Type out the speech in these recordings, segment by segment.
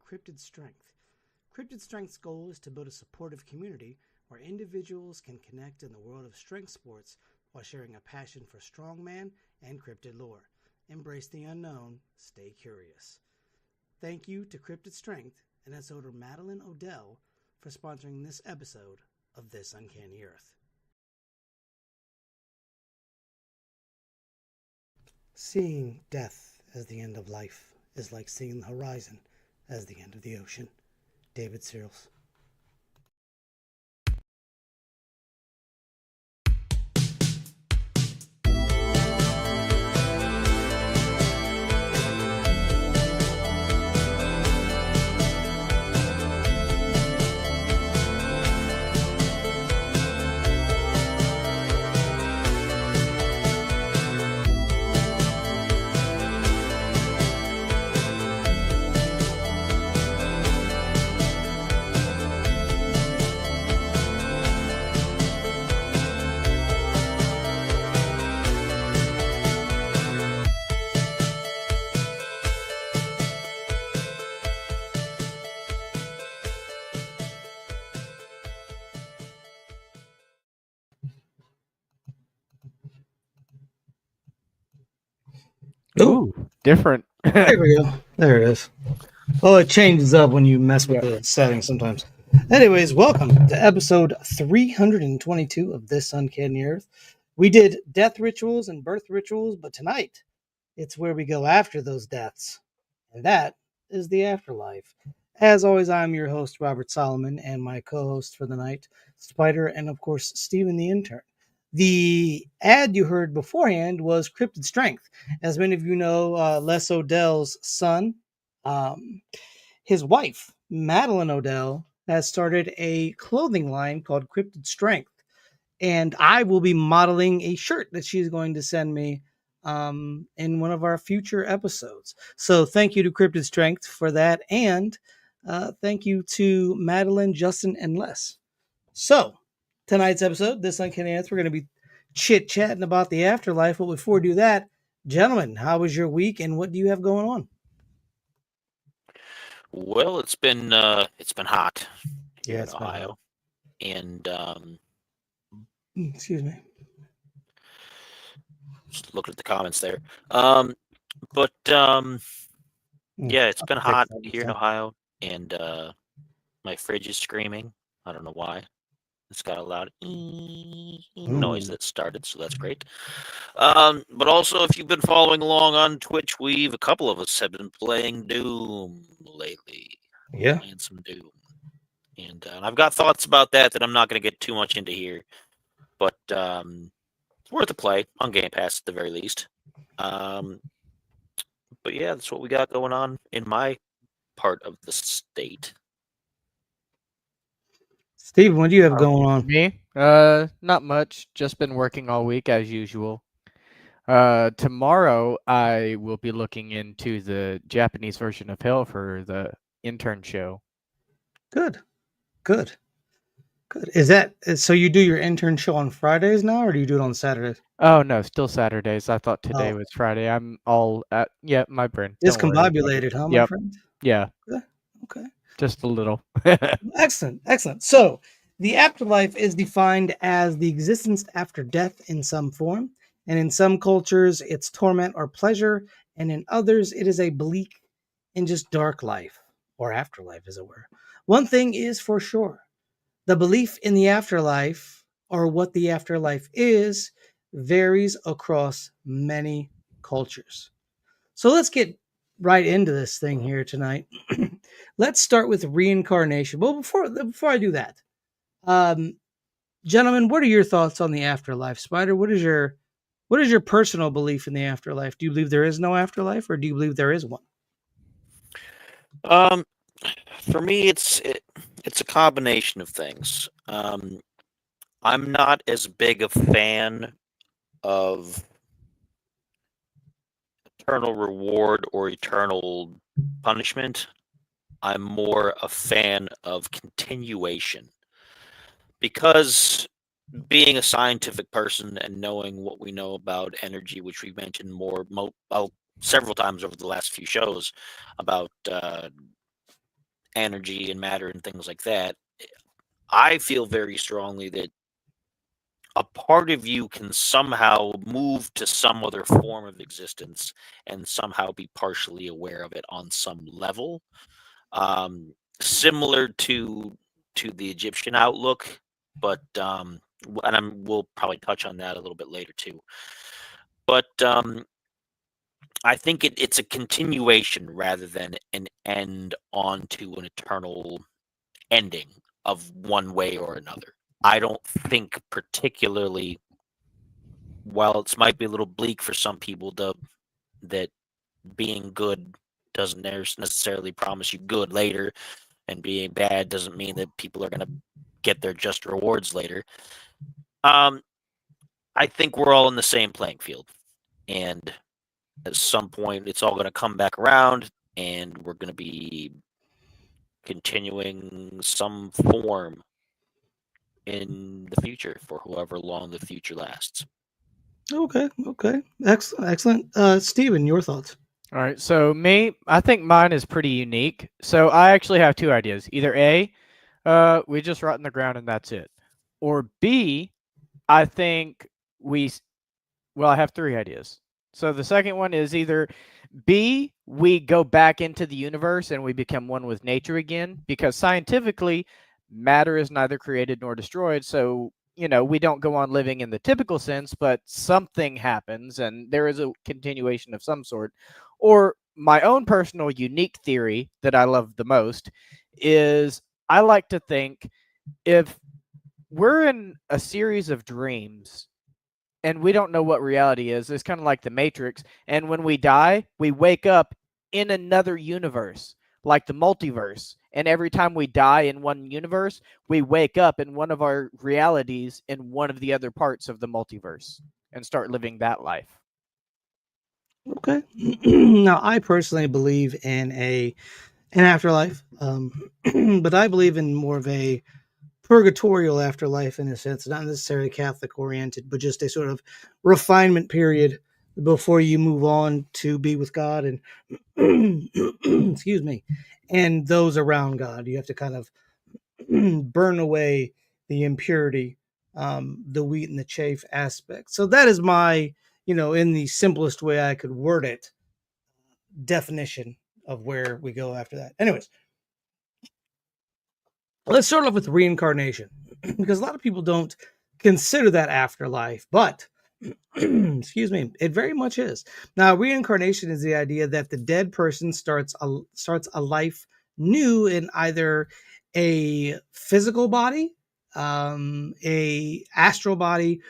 Cryptid Strength. Cryptid Strength's goal is to build a supportive community where individuals can connect in the world of strength sports while sharing a passion for strongman and cryptid lore. Embrace the unknown, stay curious. Thank you to Cryptid Strength and its owner Madeline Odell for sponsoring this episode of This Uncanny Earth. Seeing death as the end of life is like seeing the horizon as the end of the ocean. David Searles. Ooh, different. There we go. There it is. Oh, it changes up when you mess with the settings sometimes. Anyways, welcome to episode 322 of This Uncanny Earth. We did death rituals and birth rituals, but tonight it's where we go after those deaths, and that is the afterlife. As always, I'm your host, Robert Solomon, and my co-host for the night, Spider, and of course, Steven the intern. The ad you heard beforehand was Cryptid Strength. As many of you know, Les Odell's son, his wife, Madeline Odell, has started a clothing line called Cryptid Strength. And I will be modeling a shirt that she's going to send me in one of our future episodes. So thank you to Cryptid Strength for that. And thank you to Madeline, Justin, and Les. So tonight's episode, This Uncanny Earth, we're going to be chit-chatting about the afterlife. But before we do that, gentlemen, how was your week and what do you have going on? Well, it's been hot here in it's been Ohio, hot. and Excuse me. just looking at the comments there. But yeah, it's been hot here in Ohio, and my fridge is screaming. I don't know why. It's got a loud noise that started, so that's great. But also, if you've been following along on Twitch, a couple of us have been playing Doom lately. Yeah. Playing some Doom. And I've got thoughts about that I'm not going to get too much into here. But it's worth a play on Game Pass at the very least. But yeah, that's what we got going on in my part of the state. Steve, what do you have going on? Me? Not much. Just been working all week as usual. Tomorrow I will be looking into the Japanese version of Hell for the intern show. Good. Is that so? You do your intern show on Fridays now, or do you do it on Saturdays? Oh no, still Saturdays. I thought today was Friday. I'm all at my brain. Discombobulated, huh, my friend? Yeah. Okay. Just a little. Excellent. So the afterlife is defined as the existence after death in some form, and in some cultures it's torment or pleasure, and in others it is a bleak and just dark life, or afterlife as it were. One thing is for sure. The belief in the afterlife, or what the afterlife is, varies across many cultures. So let's get right into this thing here tonight. Let's start with reincarnation. Well, before I do that, gentlemen, what are your thoughts on the afterlife? Spider, what is your personal belief in the afterlife? Do you believe there is no afterlife, or do you believe there is one? For me, it's a combination of things. I'm not as big a fan of eternal reward or eternal punishment. I'm more a fan of continuation, because being a scientific person and knowing what we know about energy, which we've mentioned several times over the last few shows about energy and matter and things like that, I feel very strongly that a part of you can somehow move to some other form of existence and somehow be partially aware of it on some level, similar to the Egyptian outlook, but we'll probably touch on that a little bit later too. But I think it's a continuation rather than an end onto an eternal ending of one way or another. I don't think particularly, while it might be a little bleak for some people, that being good doesn't necessarily promise you good later, and being bad doesn't mean that people are going to get their just rewards later. I think we're all in the same playing field, and at some point it's all going to come back around, and we're going to be continuing some form in the future for however long the future lasts. Okay. Excellent. Steven, your thoughts? All right, so I think mine is pretty unique. So I actually have two ideas. Either A, we just rot in the ground and that's it. Or B, I think I have three ideas. So the second one is either B, we go back into the universe and we become one with nature again, because scientifically, matter is neither created nor destroyed. So, we don't go on living in the typical sense, but something happens and there is a continuation of some sort. Or my own personal unique theory that I love the most is I like to think if we're in a series of dreams and we don't know what reality is, it's kind of like the Matrix. And when we die, we wake up in another universe, like the multiverse. And every time we die in one universe, we wake up in one of our realities in one of the other parts of the multiverse and start living that life. Okay. Now, I personally believe in an afterlife, but I believe in more of a purgatorial afterlife in a sense, not necessarily Catholic oriented, but just a sort of refinement period before you move on to be with God and excuse me, and those around God. You have to kind of burn away the impurity, the wheat and the chaff aspect. So that is my, in the simplest way I could word it, definition of where we go after that. Anyways, let's start off with reincarnation because a lot of people don't consider that afterlife, but excuse me, it very much is. Now, reincarnation is the idea that the dead person starts a life new in either a physical body, a astral body,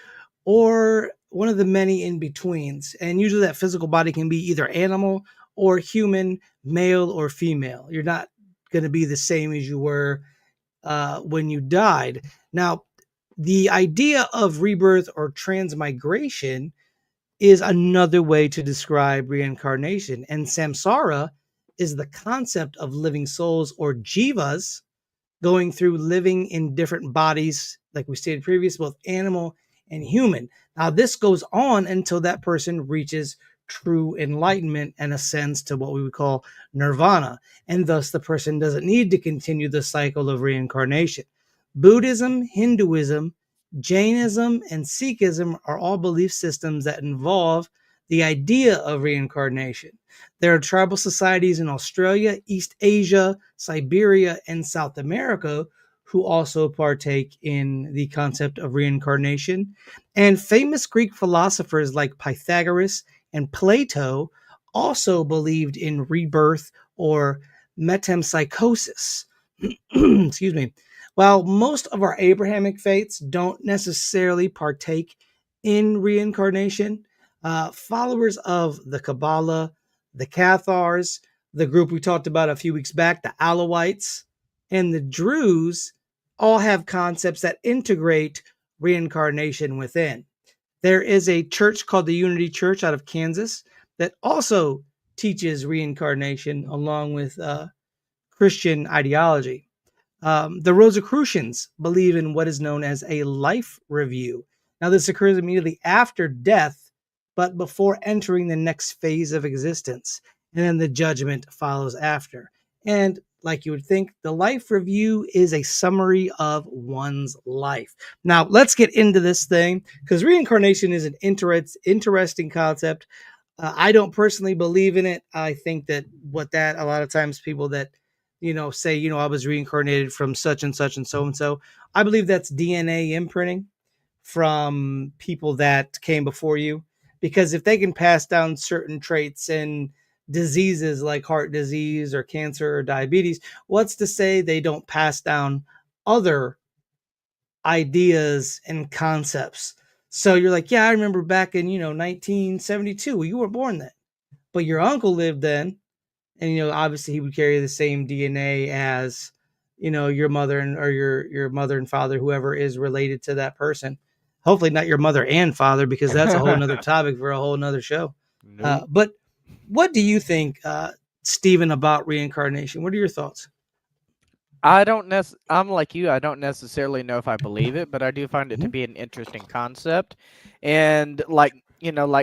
or one of the many in betweens. And usually that physical body can be either animal or human, male or female. You're not going to be the same as you were when you died. Now, the idea of rebirth or transmigration is another way to describe reincarnation. And samsara is the concept of living souls or jivas going through living in different bodies, like we stated previously, both animal and human. Now, this goes on until that person reaches true enlightenment and ascends to what we would call nirvana. And thus, the person doesn't need to continue the cycle of reincarnation. Buddhism, Hinduism, Jainism, and Sikhism are all belief systems that involve the idea of reincarnation. There are tribal societies in Australia, East Asia, Siberia, and South America who also partake in the concept of reincarnation. And famous Greek philosophers like Pythagoras and Plato also believed in rebirth or metempsychosis. Excuse me. While most of our Abrahamic faiths don't necessarily partake in reincarnation, followers of the Kabbalah, the Cathars, the group we talked about a few weeks back, the Alawites, and the Druze all have concepts that integrate reincarnation within. There is a church called the Unity Church out of Kansas that also teaches reincarnation along with Christian ideology. The Rosicrucians believe in what is known as a life review. Now, this occurs immediately after death, but before entering the next phase of existence. And then the judgment follows after. And like you would think. The life review is a summary of one's life. Now, let's get into this thing because reincarnation is an interesting concept. I don't personally believe in it. I think that a lot of times people that, say, I was reincarnated from such and such and so and so. I believe that's DNA imprinting from people that came before you. Because if they can pass down certain traits and diseases like heart disease or cancer or diabetes, what's to say they don't pass down other ideas and concepts? So you're like, yeah, I remember back in 1972. Well, you were born then, but your uncle lived then, and obviously he would carry the same DNA as your mother or your mother and father, whoever is related to that person. Hopefully not your mother and father, because that's a whole nother topic for a whole nother show. Nope. But what do you think, Stephen, about reincarnation? What are your thoughts? I'm like you. I don't necessarily know if I believe it, but I do find it to be an interesting concept. And like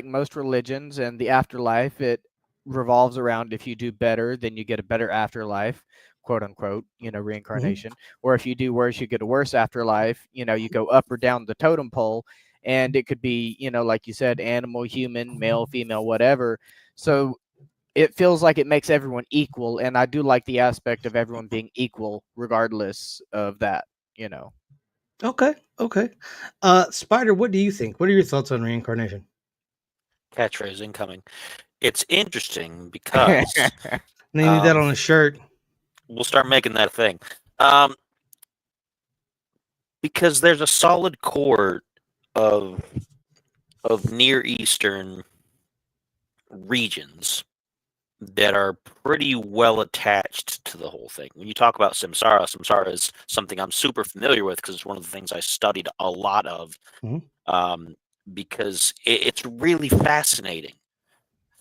most religions and the afterlife, it revolves around if you do better, then you get a better afterlife, quote unquote, reincarnation. Or if you do worse, you get a worse afterlife. You go up or down the totem pole, and it could be, like you said, animal, human, male, female, whatever. So it feels like it makes everyone equal, and I do like the aspect of everyone being equal regardless of that. Okay. Spider, what do you think? What are your thoughts on reincarnation? Catchphrase incoming. It's interesting because They need that on a shirt. we'll start making that a thing. Because there's a solid core of Near Eastern regions that are pretty well attached to the whole thing. When you talk about samsara is something I'm super familiar with because it's one of the things I studied a lot of. Because it's really fascinating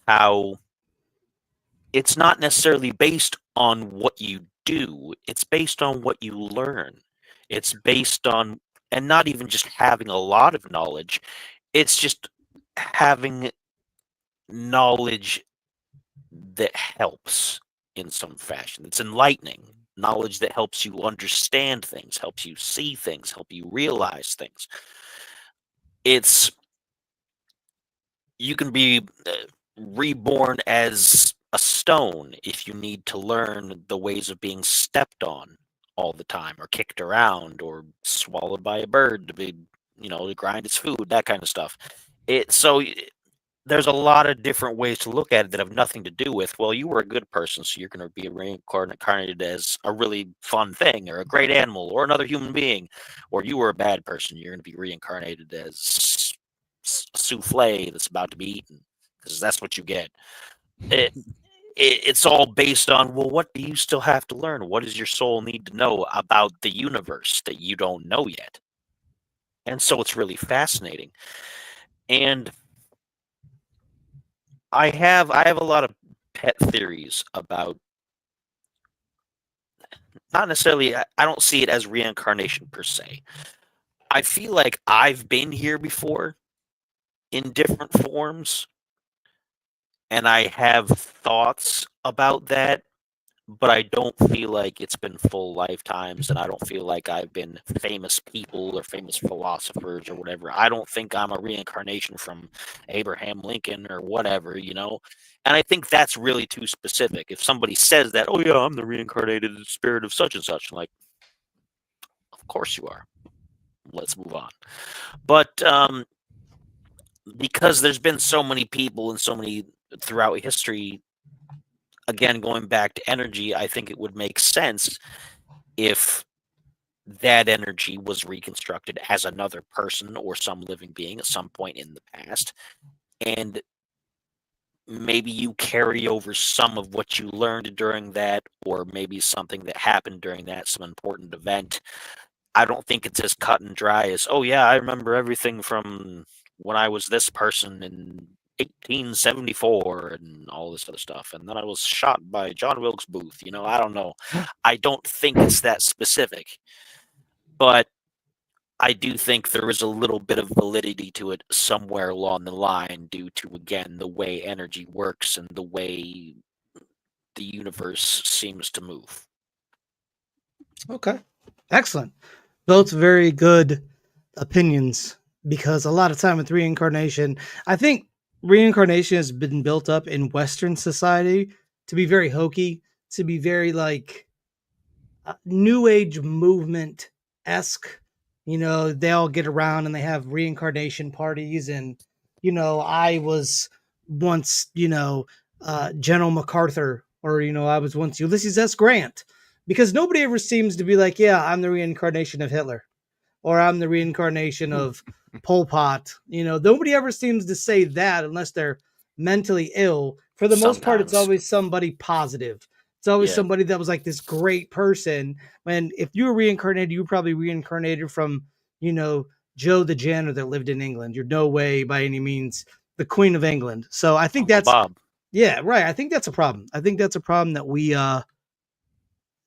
how it's not necessarily based on what you do, it's based on what you learn. It's based on, and not even just having a lot of knowledge, it's just having knowledge that helps in some fashion. It's enlightening knowledge that helps you understand things, helps you see things, help you realize things. You can be reborn as a stone if you need to learn the ways of being stepped on all the time, or kicked around, or swallowed by a bird to be, to grind its food, that kind of stuff. There's a lot of different ways to look at it that have nothing to do with, well, you were a good person, so you're going to be reincarnated as a really fun thing, or a great animal, or another human being. Or you were a bad person, you're going to be reincarnated as a souffle that's about to be eaten, because that's what you get. It's all based on, well, what do you still have to learn? What does your soul need to know about the universe that you don't know yet? And so it's really fascinating. And I have a lot of pet theories about, not necessarily, I don't see it as reincarnation per se. I feel like I've been here before in different forms, and I have thoughts about that, but I don't feel like it's been full lifetimes, and I don't feel like I've been famous people or famous philosophers or whatever. I don't think I'm a reincarnation from Abraham Lincoln or whatever, And I think that's really too specific. If somebody says that, oh yeah, I'm the reincarnated spirit of such and such, I'm like, of course you are. Let's move on. But because there's been so many people and so many throughout history, again, going back to energy, I think it would make sense if that energy was reconstructed as another person or some living being at some point in the past. And maybe you carry over some of what you learned during that, or maybe something that happened during that, some important event. I don't think it's as cut and dry as, oh yeah, I remember everything from when I was this person in 1874 and all this other stuff, and then I was shot by John Wilkes Booth. I don't know. I don't think it's that specific, but I do think there is a little bit of validity to it somewhere along the line, due to, again, the way energy works and the way the universe seems to move. Okay. Excellent. Both very good opinions, because a lot of time with reincarnation, I think reincarnation has been built up in Western society to be very hokey, to be very like new age movement esque. You know, they all get around and they have reincarnation parties. And, you know, I was once, General MacArthur, or, I was once Ulysses S. Grant, because nobody ever seems to be like, yeah, I'm the reincarnation of Hitler, or I'm the reincarnation of Pol Pot. You know, nobody ever seems to say that unless they're mentally ill. For the most part, it's Sometimes. always somebody positive. It's always Yeah. somebody that was like this great person. When if you were reincarnated, you were probably reincarnated from, Joe the janitor that lived in England. You're no way by any means the Queen of England. So I think Uncle that's Bob. yeah, right. I think that's a problem. I think that's a problem that we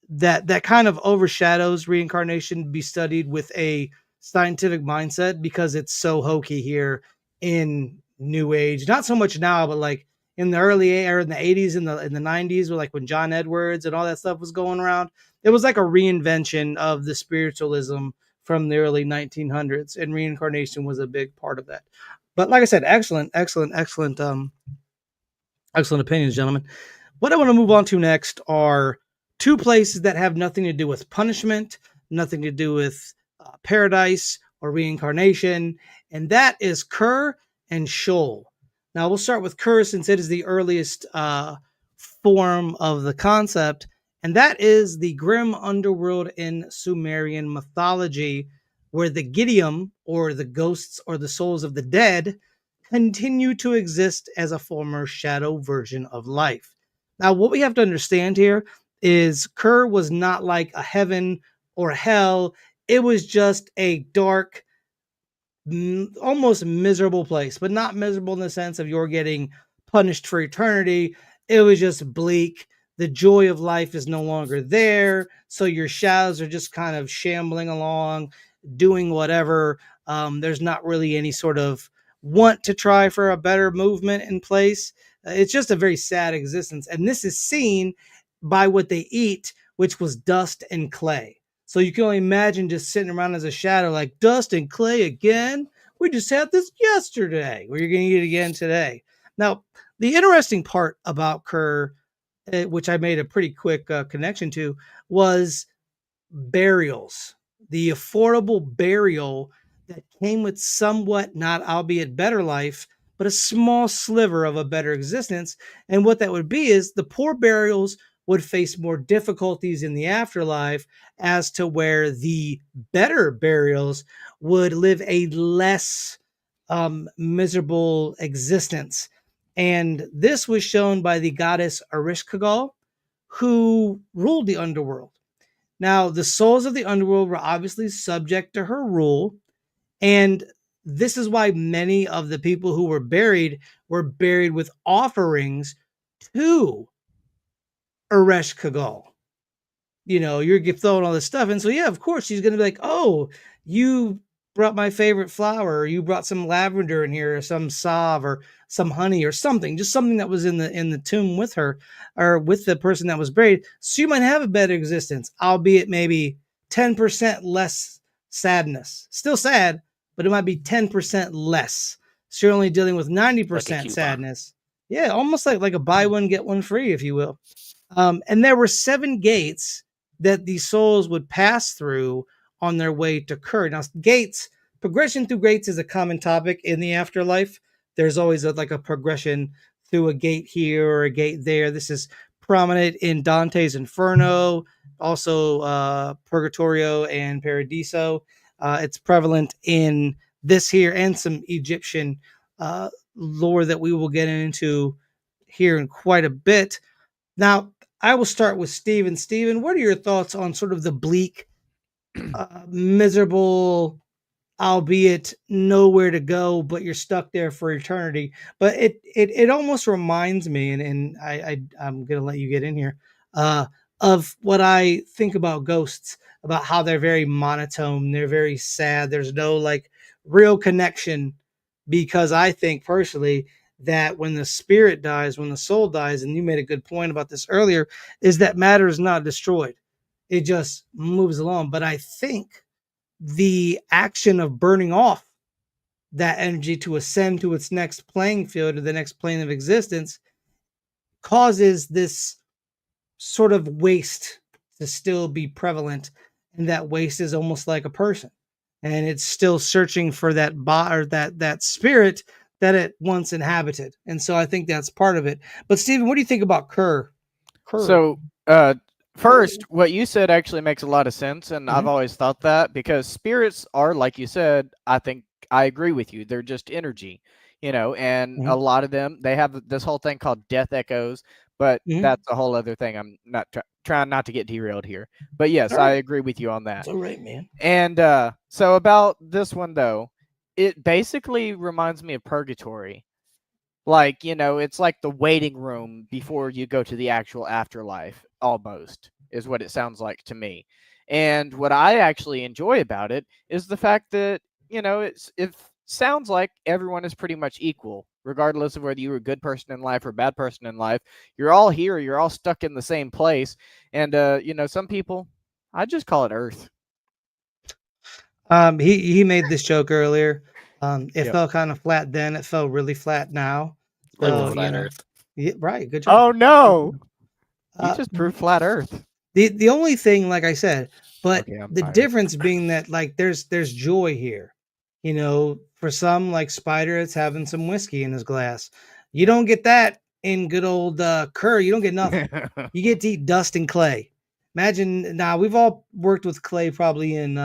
that kind of overshadows reincarnation to be studied with a scientific mindset, because it's so hokey here in new age. Not so much now, but like in the early or in the 80s, in the 90s, where like when John Edwards and all that stuff was going around, it was like a reinvention of the spiritualism from the early 1900s, and reincarnation was a big part of that. But like I said, excellent opinions, gentlemen. What I want to move on to next are two places that have nothing to do with punishment, nothing to do with paradise or reincarnation, and that is Kerr and Sheol. Now, we'll start with Kerr since it is the earliest form of the concept, and that is the grim underworld in Sumerian mythology, where the Gideon, or the ghosts or the souls of the dead, continue to exist as a former shadow version of life. Now, what we have to understand here is Kerr was not like a heaven or a hell. It was just a dark, almost miserable place, but not miserable in the sense of you're getting punished for eternity. It was just bleak. The joy of life is no longer there. So your shadows are just kind of shambling along, doing whatever. There's not really any sort of want to try for a better movement in place. It's just a very sad existence. And this is seen by what they eat, which was dust and clay. So you can only imagine just sitting around as a shadow, like dust and clay again. We just had this yesterday. Well, you're going to eat it again today. Now, the interesting part about Kerr, which I made a pretty quick connection to, was burials. The affordable burial that came with somewhat, not albeit better life, but a small sliver of a better existence. And what that would be is the poor burials would face more difficulties in the afterlife, as to where the better burials would live a less miserable existence. And this was shown by the goddess Ereshkigal, who ruled the underworld. Now, the souls of the underworld were obviously subject to her rule, and this is why many of the people who were buried with offerings to Ereshkigal. You know, you're throwing all this stuff. And so, yeah, of course, she's going to be like, oh, you brought my favorite flower, or you brought some lavender in here, or some salve, or some honey, or something, just something that was in the tomb with her, or with the person that was buried. So you might have a better existence, albeit maybe 10% less sadness. Still sad, but it might be 10% less. So you're only dealing with 90% sadness. Yeah, almost like a buy one, get one free, if you will. And there were 7 gates that these souls would pass through on their way to Kerr. Now, progression through gates is a common topic in the afterlife. There's always a progression through a gate here or a gate there. This is prominent in Dante's Inferno, also Purgatorio and Paradiso. It's prevalent in this here and some Egyptian lore that we will get into here in quite a bit. Now, I will start with Steven. Steven, what are your thoughts on sort of the bleak, miserable, albeit nowhere to go, but you're stuck there for eternity? But it almost reminds me, and I'm gonna let you get in here, of what I think about ghosts, about how they're very monotone, they're very sad. There's no like real connection, because I think personally that when the spirit dies, when the soul dies, and you made a good point about this earlier, is that matter is not destroyed. it just moves along. But I think the action of burning off that energy to ascend to its next playing field or the next plane of existence causes this sort of waste to still be prevalent, and that waste is almost like a person, and it's still searching for that or that spirit that it once inhabited. And so I think that's part of it. But Stephen, what do you think about Kerr? So, first, what you said actually makes a lot of sense, and I've always thought that, because spirits are, like you said, I think I agree with you. They're just energy, and a lot of them, they have this whole thing called death echoes, but that's a whole other thing. I'm not trying not to get derailed here. But yes, I agree with you on that. It's all right, man. And so about this one, though, it basically reminds me of purgatory. Like, it's like the waiting room before you go to the actual afterlife, almost, is what it sounds like to me. And what I actually enjoy about it is the fact that, it sounds like everyone is pretty much equal, regardless of whether you were a good person in life or a bad person in life. You're all here. You're all stuck in the same place. And, some people, I just call it Earth. He made this joke earlier. It fell kind of flat then. It fell really flat now. So, flat Earth. Yeah, right. Good job. Oh no! You just proved flat Earth. The only thing, like I said, but the tired. difference being that like there's joy here. For some, like Spider, it's having some whiskey in his glass. You don't get that in good old Kerr. You don't get nothing. You get to eat dust and clay. Imagine now, we've all worked with clay probably in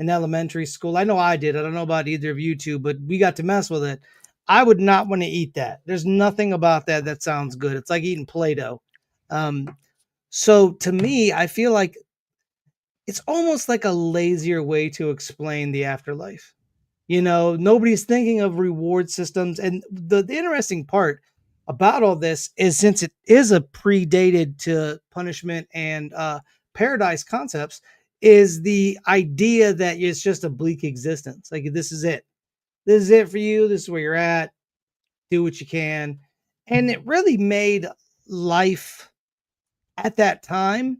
elementary school. I know I did. I don't know about either of you two, but we got to mess with it. I would not want to eat that. There's nothing about that sounds good. It's like eating Play-Doh. So to me, I feel like it's almost like a lazier way to explain the afterlife. Nobody's thinking of reward systems. And the interesting part about all this is, since it is a predated to punishment and paradise concepts, is the idea that it's just a bleak existence. Like, this is it. This is it for you. This is where you're at. Do what you can. And it really made life at that time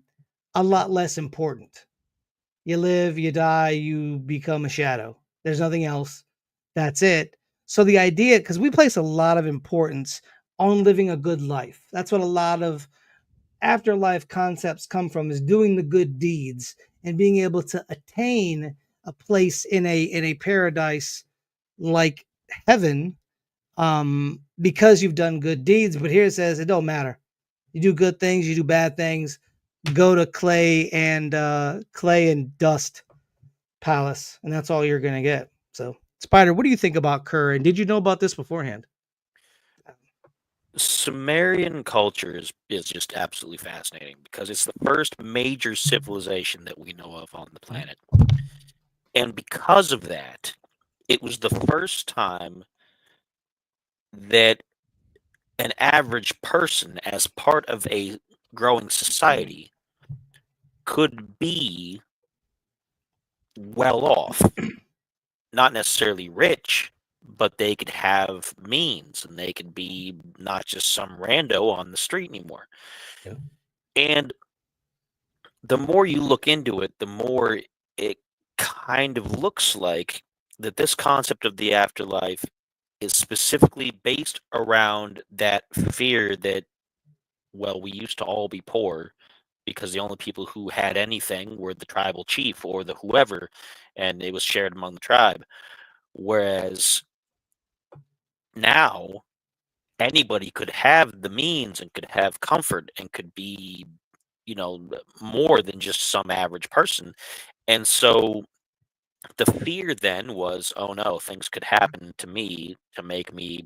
a lot less important. You live, you die, you become a shadow. There's nothing else. That's it. So the idea, because we place a lot of importance on living a good life. That's what a lot of afterlife concepts come from, is doing the good deeds and being able to attain a place in a paradise like heaven, because you've done good deeds. But here it says it don't matter. You do good things, you do bad things. Go to clay and dust palace, and that's all you're gonna get. So, Spider, what do you think about Kerr? And did you know about this beforehand? Sumerian culture is just absolutely fascinating, because it's the first major civilization that we know of on the planet. And because of that, it was the first time that an average person, as part of a growing society, could be well off. Not necessarily rich, but they could have means, and they could be not just some rando on the street anymore. Yeah. And the more you look into it, the more it kind of looks like that this concept of the afterlife is specifically based around that fear that, well, we used to all be poor, because the only people who had anything were the tribal chief or the whoever, and it was shared among the tribe. Whereas now anybody could have the means and could have comfort and could be, more than just some average person. And so the fear then was, oh no, things could happen to me to make me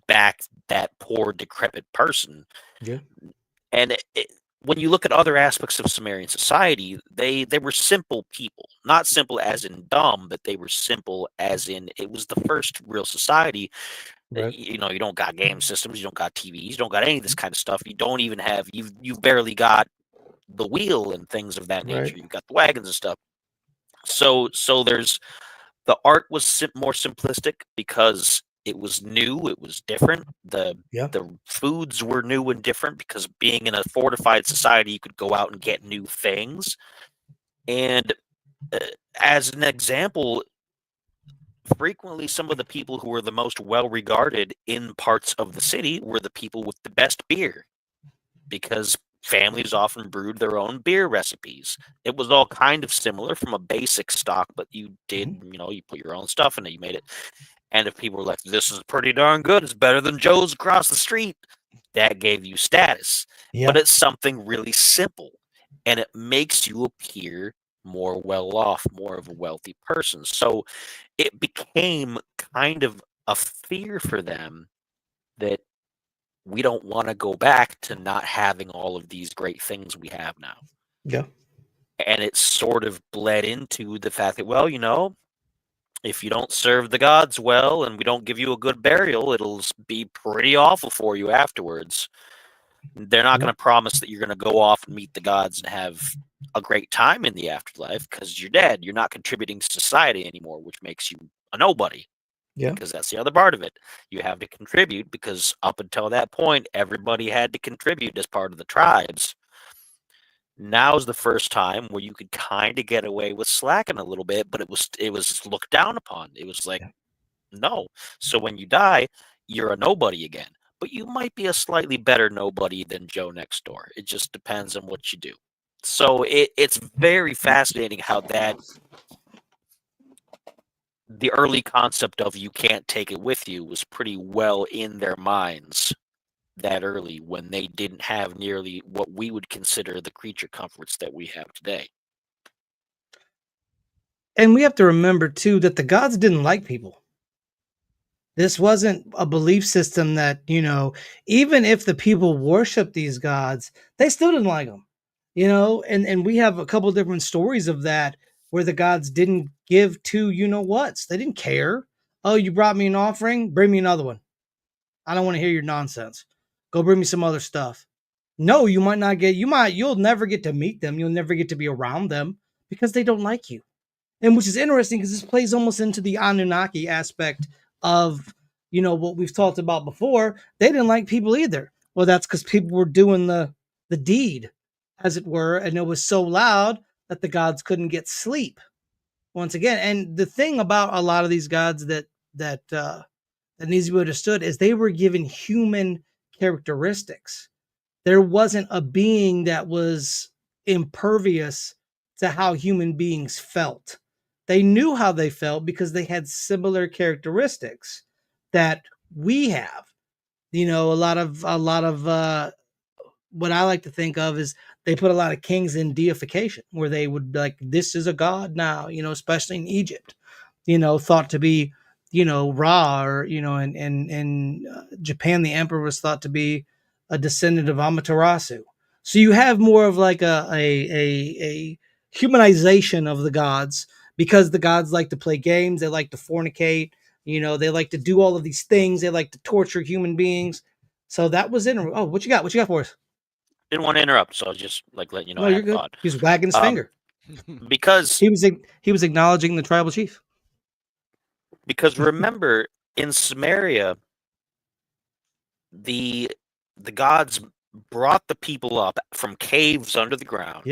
back that poor, decrepit person. Yeah. And when you look at other aspects of Sumerian society, they were simple people. Not simple as in dumb, but they were simple as in it was the first real society. Right. You don't got game systems, you don't got TVs, you don't got any of this kind of stuff. You don't even have, you've barely got the wheel and things of that nature. Right. You've got the wagons and stuff. So there's, the art was more simplistic, because It was new. It was different. The foods were new and different because being in a fortified society, you could go out and get new things. And as an example, frequently some of the people who were the most well regarded in parts of the city were the people with the best beer, because families often brewed their own beer recipes. It was all kind of similar from a basic stock, but you did, you put your own stuff in it, you made it. And if people were like, this is pretty darn good, it's better than Joe's across the street, that gave you status. Yeah. But it's something really simple, and it makes you appear more well off, more of a wealthy person. So it became kind of a fear for them that we don't want to go back to not having all of these great things we have now. Yeah. And it sort of bled into the fact that, well, if you don't serve the gods well and we don't give you a good burial, it'll be pretty awful for you afterwards. They're not going to promise that you're going to go off and meet the gods and have a great time in the afterlife, because you're dead. You're not contributing to society anymore, which makes you a nobody. Yeah. Because that's the other part of it. You have to contribute, because up until that point, everybody had to contribute as part of the tribes. Now's the first time where you could kind of get away with slacking a little bit, but it was looked down upon. It was like, no. So when you die, you're a nobody again. But you might be a slightly better nobody than Joe next door. It just depends on what you do. So it's very fascinating how the early concept of you can't take it with you was pretty well in their minds that early, when they didn't have nearly what we would consider the creature comforts that we have today. And we have to remember too that the gods didn't like people. This wasn't a belief system that, even if the people worship these gods, they still didn't like them, and we have a couple different stories of that, where the gods didn't give to whats. They didn't care. Oh, you brought me an offering, bring me another one. I don't want to hear your nonsense. Go bring me some other stuff. No, you'll never get to meet them. You'll never get to be around them because they don't like you. And which is interesting, because this plays almost into the Anunnaki aspect of, what we've talked about before. They didn't like people either. Well, that's because people were doing the deed, as it were, and it was so loud that the gods couldn't get sleep. Once again, and the thing about a lot of these gods that needs to be understood is they were given human characteristics. There wasn't a being that was impervious to how human beings felt. They knew how they felt because they had similar characteristics that we have. A lot of what I like to think of is they put a lot of kings in deification, where they would like, this is a god now, especially in Egypt, thought to be, Ra, or, in Japan, the emperor was thought to be a descendant of Amaterasu. So you have more of like a humanization of the gods, because the gods like to play games. They like to fornicate, they like to do all of these things. They like to torture human beings. So that was it. Oh, what you got? What you got for us? Didn't want to interrupt, so I was just letting you know. No, you're good. Thought. He was wagging his finger because he was acknowledging the tribal chief. Because remember, in Sumeria, the gods brought the people up from caves under the ground,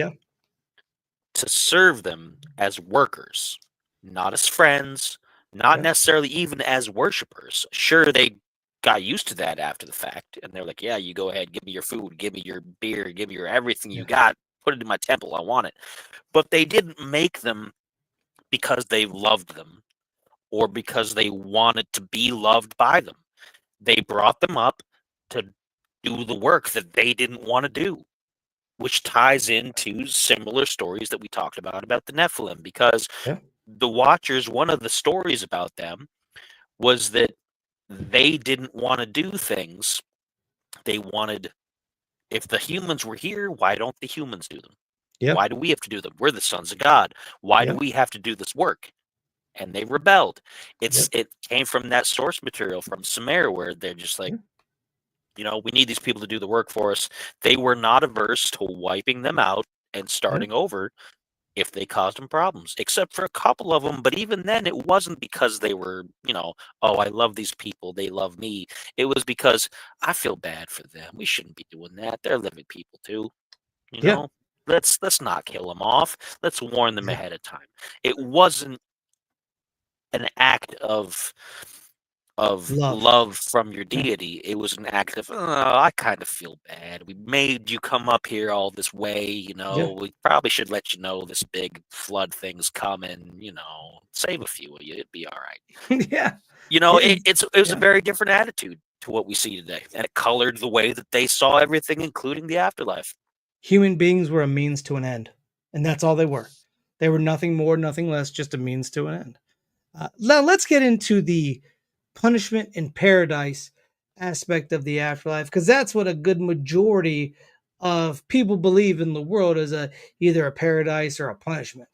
to serve them as workers, not as friends, not necessarily even as worshipers. Sure, they got used to that after the fact, and they're like, yeah, you go ahead, give me your food, give me your beer, give me your everything you got, put it in my temple, I want it. But they didn't make them because they loved them, or because they wanted to be loved by them. They brought them up to do the work that they didn't want to do, which ties into similar stories that we talked about the Nephilim, because the Watchers, one of the stories about them was that they didn't want to do things. They wanted, if the humans were here, why don't the humans do them? Why do we have to do them? We're the sons of God. Why do we have to do this work? And they rebelled. It came from that source material from Sumer, where they're just like, we need these people to do the work for us. They were not averse to wiping them out and starting over, if they caused him problems, except for a couple of them. But even then, it wasn't because they were, oh, I love these people, they love me. It was because I feel bad for them. We shouldn't be doing that. They're living people too. You Yeah. know, let's not kill them off. Let's warn them Yeah. ahead of time. It wasn't an act of love from your deity. It was an act of, I kind of feel bad. We made you come up here all this way. Yeah. We probably should let you know this big flood thing's coming. Save a few of you. It'd be all right. Yeah. It was a Yeah. very different attitude to what we see today, and it colored the way that they saw everything, including the afterlife. Human beings were a means to an end, and that's all they were. They were nothing more, nothing less, just a means to an end. Now let's get into the punishment in paradise aspect of the afterlife, because that's what a good majority of people believe in the world is either a paradise or a punishment.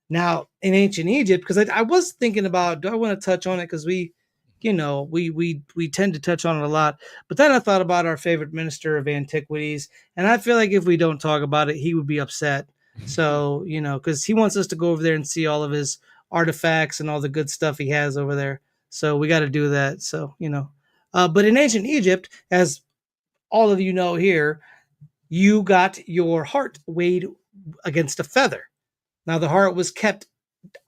Now in ancient Egypt, because I was thinking about, do I want to touch on it, because we tend to touch on it a lot, but then I thought about our favorite minister of antiquities, and I feel like if we don't talk about it, he would be upset. So because he wants us to go over there and see all of his artifacts and all the good stuff he has over there. So we got to do that. So, but in ancient Egypt, as all of you know here, you got your heart weighed against a feather. Now, the heart was kept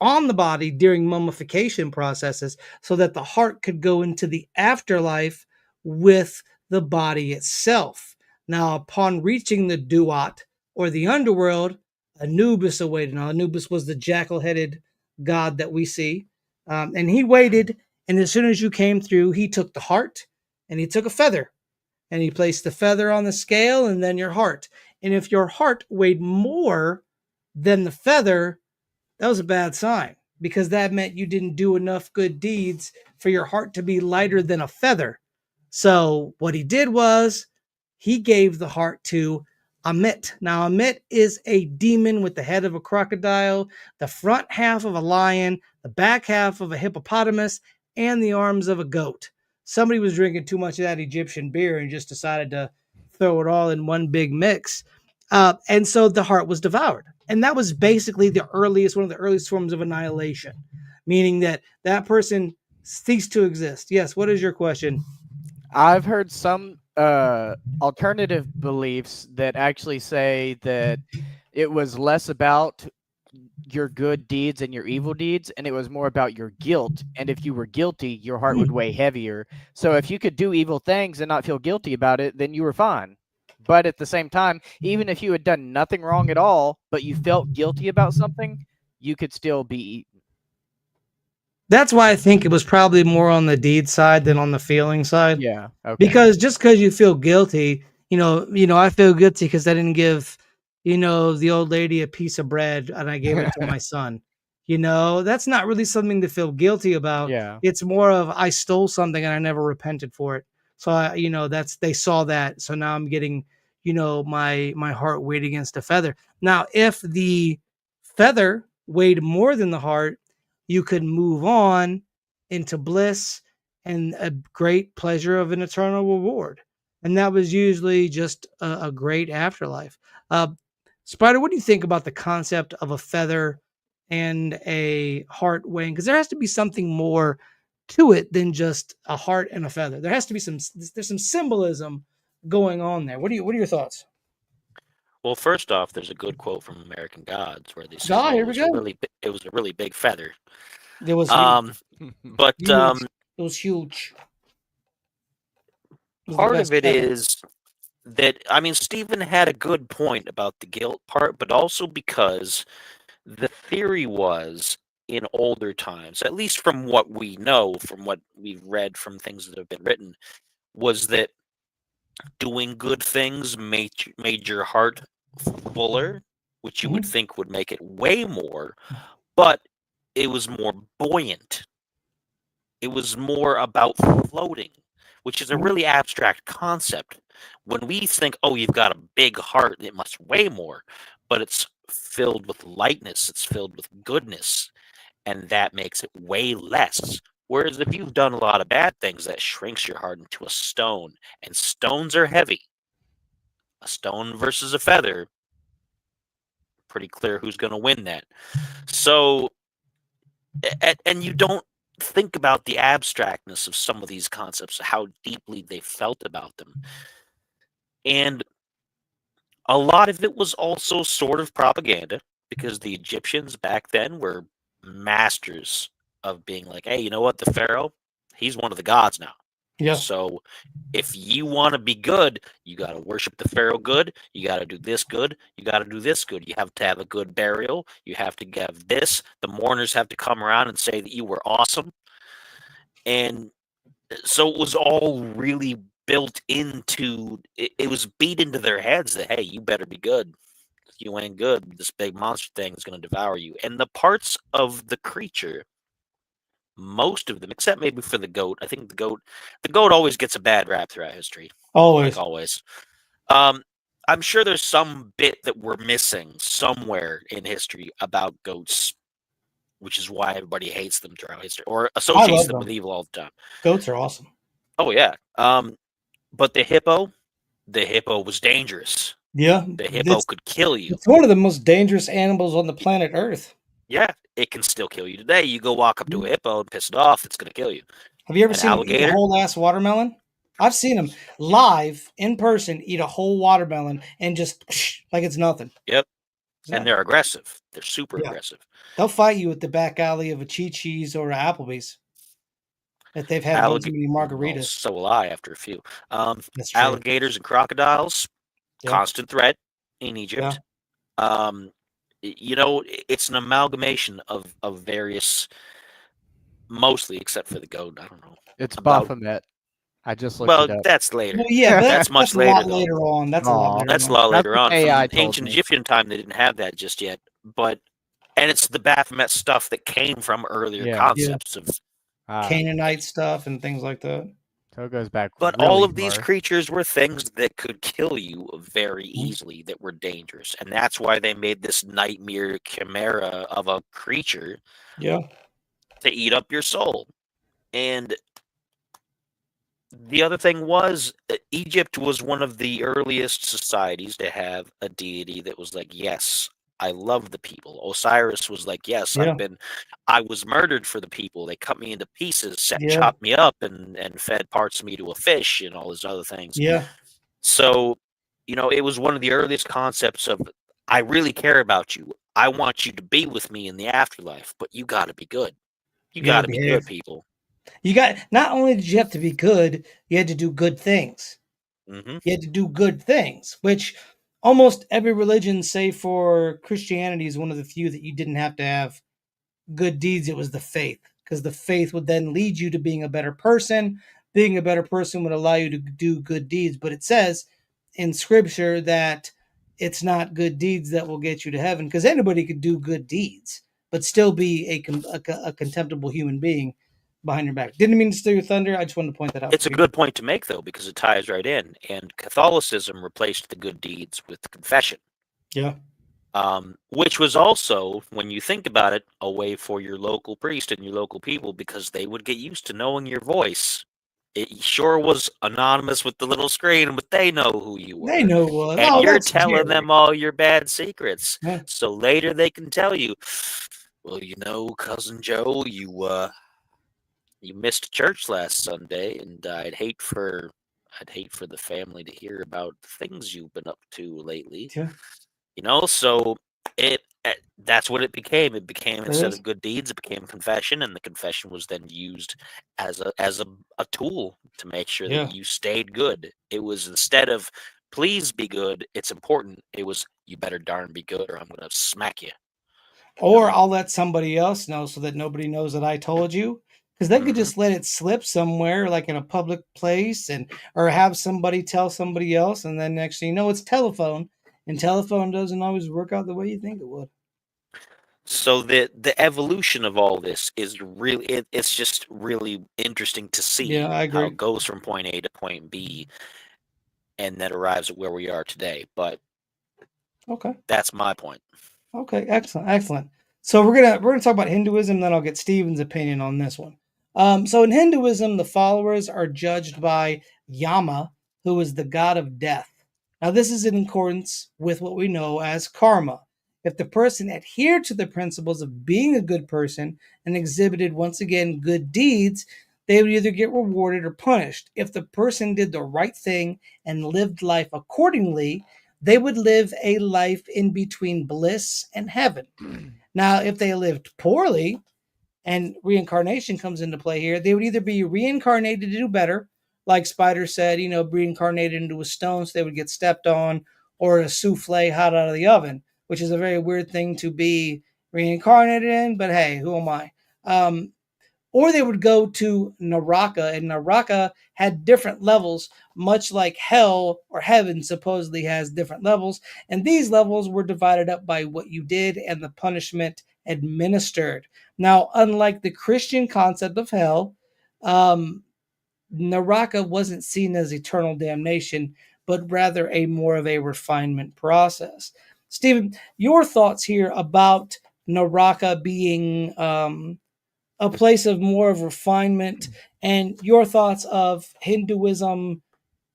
on the body during mummification processes so that the heart could go into the afterlife with the body itself. Now, upon reaching the Duat or the underworld, Anubis awaited. Now, Anubis was the jackal headed god that we see. And he waited. And as soon as you came through, he took the heart and he took a feather and he placed the feather on the scale and then your heart. And if your heart weighed more than the feather, that was a bad sign, because that meant you didn't do enough good deeds for your heart to be lighter than a feather. So what he did was he gave the heart to Amit. Now, Amit is a demon with the head of a crocodile, the front half of a lion, the back half of a hippopotamus, and the arms of a goat. Somebody was drinking too much of that Egyptian beer and just decided to throw it all in one big mix. And so the heart was devoured. And that was basically one of the earliest forms of annihilation, meaning that that person ceased to exist. Yes. What is your question? I've heard some alternative beliefs that actually say that it was less about your good deeds and your evil deeds, and it was more about your guilt. And if you were guilty, your heart would weigh heavier. So if you could do evil things and not feel guilty about it, then you were fine. But at the same time, even if you had done nothing wrong at all, but you felt guilty about something, you could still be eaten. That's why I think it was probably more on the deed side than on the feeling side. Yeah. Okay. Because just because you feel guilty, I feel guilty because I didn't give, the old lady a piece of bread and I gave it to my son. That's not really something to feel guilty about. Yeah. It's more of I stole something and I never repented for it. So they saw that. So now I'm getting, my heart weighed against a feather. Now, if the feather weighed more than the heart, you could move on into bliss and a great pleasure of an eternal reward. And that was usually just a great afterlife. Spider, what do you think about the concept of a feather and a heart weighing? Because there has to be something more to it than just a heart and a feather. There has to be there's some symbolism going on there. What are your thoughts? Well, first off, there's a good quote from American Gods where they say, Ah, "Well, here we go. it was a really big feather." It was But huge. It was huge. It was the part best of it feather. is that, Stephen had a good point about the guilt part, but also because the theory was in older times, at least from what we know, from what we've read, from things that have been written, was that doing good things made your heart fuller, which you would think would make it way more, but it was more buoyant. It was more about floating, which is a really abstract concept. When we think, oh, you've got a big heart, it must weigh more, but it's filled with lightness, it's filled with goodness, and that makes it weigh less. Whereas if you've done a lot of bad things, that shrinks your heart into a stone, and stones are heavy. A stone versus a feather, pretty clear who's going to win that. So, and you don't think about the abstractness of some of these concepts, how deeply they felt about them. And a lot of it was also sort of propaganda, because the Egyptians back then were masters of being like, hey, you know what? The Pharaoh, he's one of the gods now. Yeah. So if you want to be good, you got to worship the Pharaoh good. You got to do this good. You got to do this good. You have to have a good burial. You have to have this. The mourners have to come around and say that you were awesome. And so it was all really built into it was beat into their heads that, hey, you better be good. If you ain't good, this big monster thing is going to devour you. And the parts of the creature, most of them, except maybe for the goat, I think the goat always gets a bad rap throughout history. Always. Like always. I'm sure there's some bit that we're missing somewhere in history about goats, which is why everybody hates them throughout history or associates them with evil all the time. Goats are awesome. Oh yeah. But the hippo was dangerous. Yeah. The hippo could kill you. It's one of the most dangerous animals on the planet Earth. Yeah, it can still kill you today. You go walk up to a hippo and piss it off, it's going to kill you. Have you ever seen them eat a whole ass watermelon? I've seen them live in person eat a whole watermelon and just like it's nothing. Yep. And they're aggressive. They're super aggressive. They'll fight you at the back alley of a Chi-Chi's or a Applebee's if they've had too many margaritas. Well, so will I after a few. Alligators and crocodiles, constant threat in Egypt. Yeah. It's an amalgamation of various, mostly except for the goat. I don't know. It's Baphomet. I just looked it up. That's later. Well, yeah, that's much later. That's a lot later on. AI from ancient Egyptian time. They didn't have that just yet, and it's the Baphomet stuff that came from earlier concepts of Canaanite stuff and things like that. So it goes back. But really all of these creatures were things that could kill you very easily, that were dangerous, and that's why they made this nightmare chimera of a creature. Yeah. To eat up your soul. And the other thing was, Egypt was one of the earliest societies to have a deity that was like, yes, I love the people. Osiris was like, yes, I was murdered for the people. They cut me into pieces, chopped me up, and fed parts of me to a fish and all these other things. Yeah. So, it was one of the earliest concepts of, I really care about you. I want you to be with me in the afterlife, but you got to be good. You got to be good, people. Not only did you have to be good, you had to do good things. Mm-hmm. You had to do good things, which almost every religion, save for Christianity, is one of the few that you didn't have to have good deeds. It was the faith, because the faith would then lead you to being a better person. Being a better person would allow you to do good deeds. But it says in Scripture that it's not good deeds that will get you to heaven, because anybody could do good deeds but still be a contemptible human being behind your back. Didn't mean to steal your thunder. I just wanted to point that out. It's a good point to make, though, because it ties right in. And Catholicism replaced the good deeds with confession. Yeah. Which was also, when you think about it, a way for your local priest and your local people, because they would get used to knowing your voice. It sure was anonymous with the little screen, but they know who you were. They know what. And you're telling them all your bad secrets. Yeah. So later they can tell you, well, Cousin Joe, you missed church last Sunday, and I'd hate for the family to hear about the things you've been up to lately. Yeah. So that's what it became. It became, instead of good deeds, it became confession, and the confession was then used as a tool to make sure that you stayed good. It was, instead of please be good, it's important, it was, you better darn be good or I'm going to smack you. Or I'll let somebody else know so that nobody knows that I told you. Because they could just let it slip somewhere, like in a public place, or have somebody tell somebody else, and then next thing you know, it's telephone, and telephone doesn't always work out the way you think it would. So the evolution of all this is really, it's just really interesting to see. Yeah, I agree. How it goes from point A to point B, and then arrives at where we are today. But that's my point. Okay, excellent. So we're gonna talk about Hinduism, then I'll get Steven's opinion on this one. So in Hinduism, the followers are judged by Yama, who is the god of death. Now this is in accordance with what we know as karma. If the person adhered to the principles of being a good person and exhibited, once again, good deeds, they would either get rewarded or punished. If the person did the right thing and lived life accordingly, they would live a life in between bliss and heaven. Now, if they lived poorly, and reincarnation comes into play here, they would either be reincarnated to do better, like Spider said, reincarnated into a stone so they would get stepped on, or a souffle hot out of the oven, which is a very weird thing to be reincarnated in, but hey, who am I? Or they would go to Naraka, and Naraka had different levels, much like hell or heaven supposedly has different levels. And these levels were divided up by what you did and the punishment administered. Now, unlike the Christian concept of hell, Naraka wasn't seen as eternal damnation, but rather a more of a refinement process. Stephen, your thoughts here about Naraka being a place of more of refinement, and your thoughts of Hinduism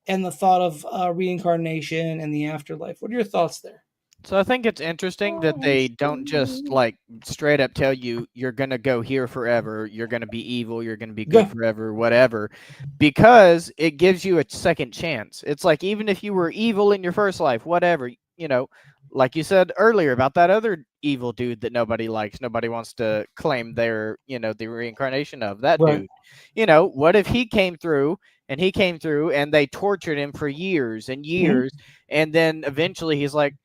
and the thought of reincarnation and the afterlife. What are your thoughts there? So I think it's interesting that they don't just like straight up tell you you're going to go here forever, you're going to be evil, you're going to be good forever, whatever, because it gives you a second chance. It's like even if you were evil in your first life, whatever, like you said earlier about that other evil dude that nobody likes, nobody wants to claim they're, the reincarnation of that dude. What if he came through and they tortured him for years and years, and then eventually he's like,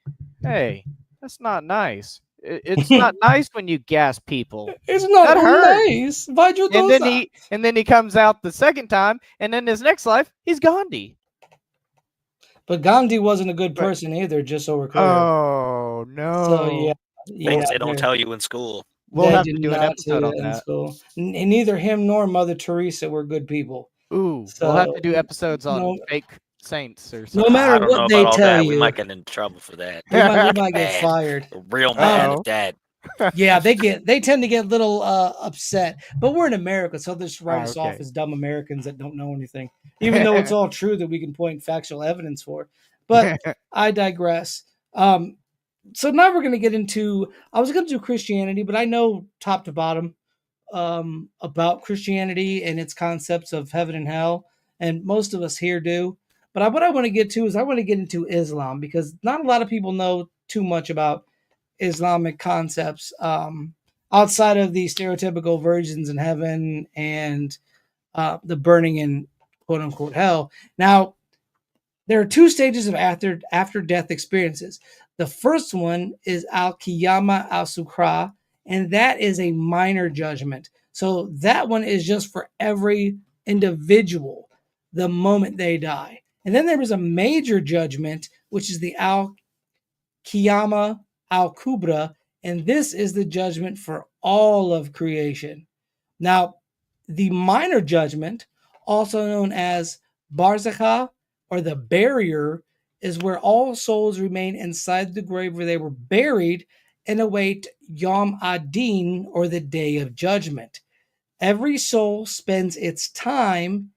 hey, that's not nice. It's not nice when you gas people. It's not that hurt. Nice. Why'd you do that? And then he comes out the second time, and then his next life, he's Gandhi. But Gandhi wasn't a good person either, just so we're clear. Oh, no. So, things they don't tell you in school. We'll have to do an episode on that. School. And neither him nor Mother Teresa were good people. Ooh, so, we'll have to do episodes on fake saints or something. No matter what they tell you. We might get in trouble for that. We might get fired. Real mad at that. Yeah, they tend to get a little upset. But we're in America, so they'll just write us off as dumb Americans that don't know anything. Even though it's all true that we can point factual evidence for. But I digress. So now we're going to get into, I was going to do Christianity, but I know top to bottom about Christianity and its concepts of heaven and hell, and most of us here do. But what I want to get to is I want to get into Islam, because not a lot of people know too much about Islamic concepts outside of the stereotypical virgins in heaven and the burning in quote unquote hell. Now, there are two stages of after death experiences. The first one is al-Qiyamah al-Sukra, and that is a minor judgment. So that one is just for every individual the moment they die. And then there is a major judgment, which is the al-Qiyamah al-Kubra, and this is the judgment for all of creation. Now, the minor judgment, also known as Barzakha, or the barrier, is where all souls remain inside the grave where they were buried and await Yom Adin, or the Day of Judgment. Every soul spends its time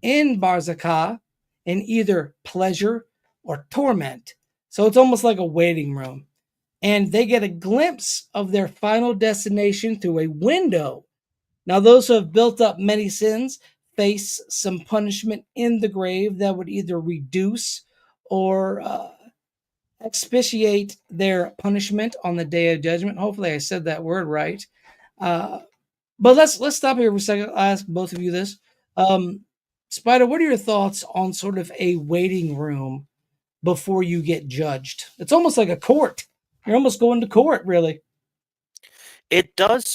in Barzakha in either pleasure or torment. So it's almost like a waiting room. And they get a glimpse of their final destination through a window. Now, those who have built up many sins face some punishment in the grave that would either reduce or expiate their punishment on the Day of Judgment. Hopefully I said that word right. But let's stop here for a second. I'll ask both of you this. Spider, what are your thoughts on sort of a waiting room before you get judged? It's almost like a court. You're almost going to court, really. It does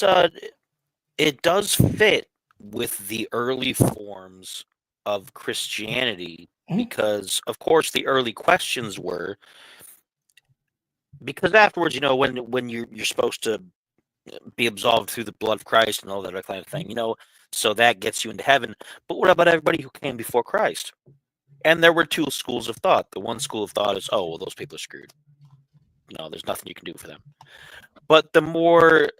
fit with the early forms of Christianity, because, of course, the early questions were, because afterwards, when you're supposed to be absolved through the blood of Christ and all that kind of thing, so that gets you into heaven. But what about everybody who came before Christ? And there were two schools of thought. The one school of thought is, oh, well, those people are screwed. No, there's nothing you can do for them. But the more